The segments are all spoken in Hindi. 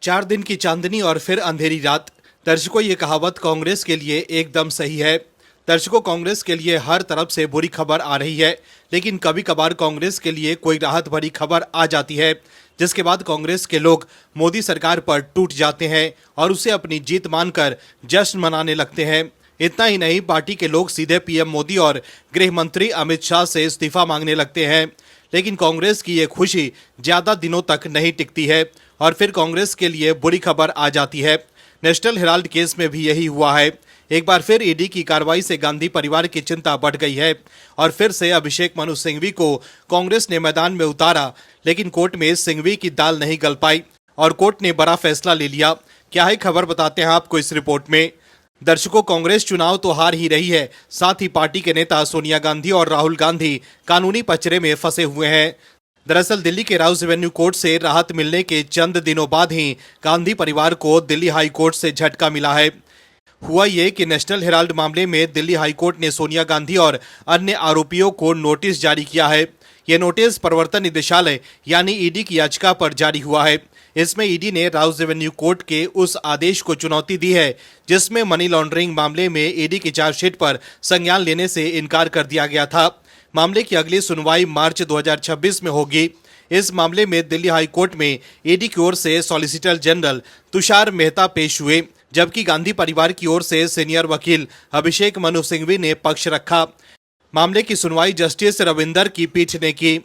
4 दिन की चांदनी और फिर अंधेरी रात। दर्शकों, ये कहावत कांग्रेस के लिए एकदम सही है। दर्शकों, कांग्रेस के लिए हर तरफ से बुरी खबर आ रही है, लेकिन कभी कभार कांग्रेस के लिए कोई राहत भरी खबर आ जाती है, जिसके बाद कांग्रेस के लोग मोदी सरकार पर टूट जाते हैं और उसे अपनी जीत मानकर जश्न मनाने लगते हैं। इतना ही नहीं, पार्टी के लोग सीधे पीएम मोदी और गृह मंत्री अमित शाह से इस्तीफा मांगने लगते हैं। लेकिन कांग्रेस की ये खुशी ज्यादा दिनों तक नहीं टिकती है और फिर कांग्रेस के लिए बुरी खबर आ जाती है। नेशनल हेराल्ड केस में भी यही हुआ है। एक बार फिर ईडी की कार्रवाई से गांधी परिवार की चिंता बढ़ गई है और फिर से अभिषेक मनु सिंघवी को कांग्रेस ने मैदान में उतारा, लेकिन कोर्ट में सिंघवी की दाल नहीं गल पाई और कोर्ट ने बड़ा फैसला ले लिया। क्या है खबर, बताते हैं आपको इस रिपोर्ट में। दर्शकों, कांग्रेस चुनाव तो हार ही रही है, साथ ही पार्टी के नेता सोनिया गांधी और राहुल गांधी कानूनी पचड़े में फंसे हुए हैं। दरअसल दिल्ली के राउज एवेन्यू कोर्ट से राहत मिलने के चंद दिनों बाद ही गांधी परिवार को दिल्ली हाई कोर्ट से झटका मिला है। हुआ ये कि नेशनल हेराल्ड मामले में दिल्ली हाई कोर्ट ने सोनिया गांधी और अन्य आरोपियों को नोटिस जारी किया है। ये नोटिस प्रवर्तन निदेशालय यानी ईडी की याचिका पर जारी हुआ है। इसमें ईडी ने राउज एवेन्यू कोर्ट के उस आदेश को चुनौती दी है जिसमें मनी लॉन्ड्रिंग मामले में ईडी की चार्जशीट पर संज्ञान लेने से इनकार कर दिया गया था। मामले की अगली सुनवाई मार्च 2026 में होगी। इस मामले में दिल्ली हाई कोर्ट में ईडी की ओर से सॉलिसिटर जनरल तुषार मेहता पेश हुए, जबकि गांधी परिवार की ओर से सीनियर वकील अभिषेक मनु सिंघवी ने पक्ष रखा। मामले की सुनवाई जस्टिस रविंदर की पीठ ने की।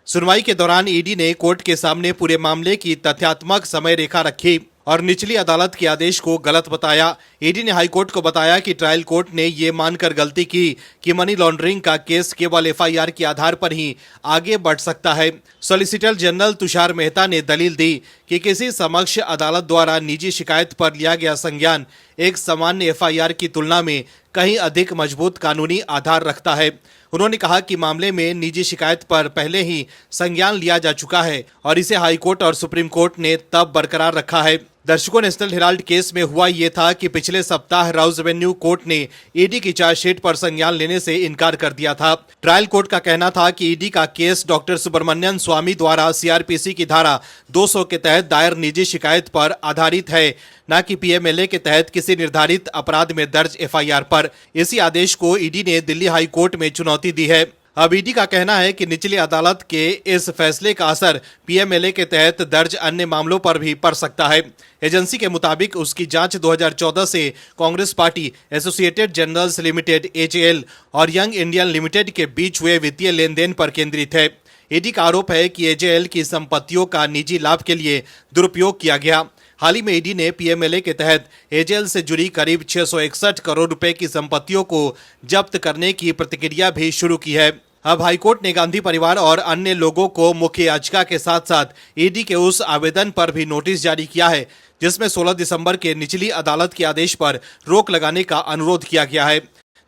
सुनवाई के दौरान ईडी ने कोर्ट के सामने पूरे मामले की तथ्यात्मक समय रेखा रखी और निचली अदालत के आदेश को गलत बताया। ईडी ने हाई कोर्ट को बताया कि ट्रायल कोर्ट ने ये मानकर गलती की कि मनी लॉन्ड्रिंग का केस केवल एफआईआर के आधार पर ही आगे बढ़ सकता है। सॉलिसिटर जनरल तुषार मेहता ने दलील दी कि किसी समक्ष अदालत द्वारा निजी शिकायत पर लिया गया संज्ञान एक सामान्य एफआईआर की तुलना में कहीं अधिक मजबूत कानूनी आधार रखता है। उन्होंने कहा कि मामले में निजी शिकायत पर पहले ही संज्ञान लिया जा चुका है और इसे हाई कोर्ट और सुप्रीम कोर्ट ने तब बरकरार रखा है। दर्शकों, नेशनल हेराल्ड केस में हुआ ये था कि पिछले सप्ताह राउज एवेन्यू कोर्ट ने ईडी की चार्जशीट पर संज्ञान लेने से इनकार कर दिया था। ट्रायल कोर्ट का कहना था कि ईडी का केस डॉक्टर सुब्रमण्यन स्वामी द्वारा सीआरपीसी की धारा 200 के तहत दायर निजी शिकायत पर आधारित है, न कि पीएमएलए के तहत किसी निर्धारित अपराध में दर्ज एफआईआर पर। इसी आदेश को ईडी ने दिल्ली हाई कोर्ट में चुनौती दी है। अब ईडी का कहना है कि निचली अदालत के इस फैसले का असर पीएमएलए के तहत दर्ज अन्य मामलों पर भी पड़ सकता है। एजेंसी के मुताबिक उसकी जांच 2014 से Congress party, associated journals limited AJL और यंग इंडियन लिमिटेड के बीच हुए वित्तीय लेन देन पर केंद्रित है। ईडी का आरोप है कि एजेएल की संपत्तियों का निजी लाभ के लिए दुरुपयोग किया गया। हाल ही में ईडी ने पीएमएलए के तहत एजेएल से जुड़ी करीब 661 करोड़ रुपए की संपत्तियों को जब्त करने की प्रक्रिया भी शुरू की है। अब हाईकोर्ट ने गांधी परिवार और अन्य लोगों को मुख्य याचिका के साथ साथ ईडी के उस आवेदन पर भी नोटिस जारी किया है जिसमें 16 दिसंबर के निचली अदालत के आदेश पर रोक लगाने का अनुरोध किया गया है,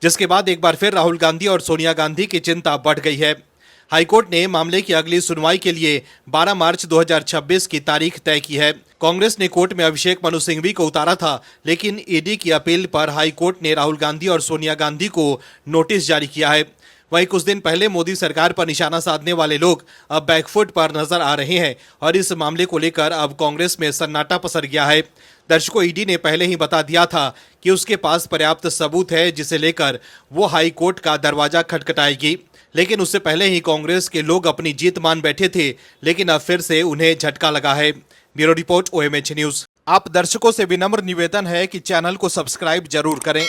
जिसके बाद एक बार फिर राहुल गांधी और सोनिया गांधी की चिंता बढ़ गई है। हाईकोर्ट ने मामले की अगली सुनवाई के लिए 12 मार्च 2026 की तारीख तय की है। कांग्रेस ने कोर्ट में अभिषेक मनु सिंघवी को उतारा था, लेकिन ईडी की अपील पर हाईकोर्ट ने राहुल गांधी और सोनिया गांधी को नोटिस जारी किया है। वहीं कुछ दिन पहले मोदी सरकार पर निशाना साधने वाले लोग अब बैकफुट पर नजर आ रहे हैं और इस मामले को लेकर अब कांग्रेस में सन्नाटा पसर गया है। दर्शकों, ईडी ने पहले ही बता दिया था कि उसके पास पर्याप्त सबूत है जिसे लेकर वो हाई कोर्ट का दरवाजा खटखटाएगी, लेकिन उससे पहले ही कांग्रेस के लोग अपनी जीत मान बैठे थे, लेकिन अब फिर से उन्हें झटका लगा है। Bureau report, OMH news. आप दर्शकों से विनम्र निवेदन है कि चैनल को सब्सक्राइब जरूर करें।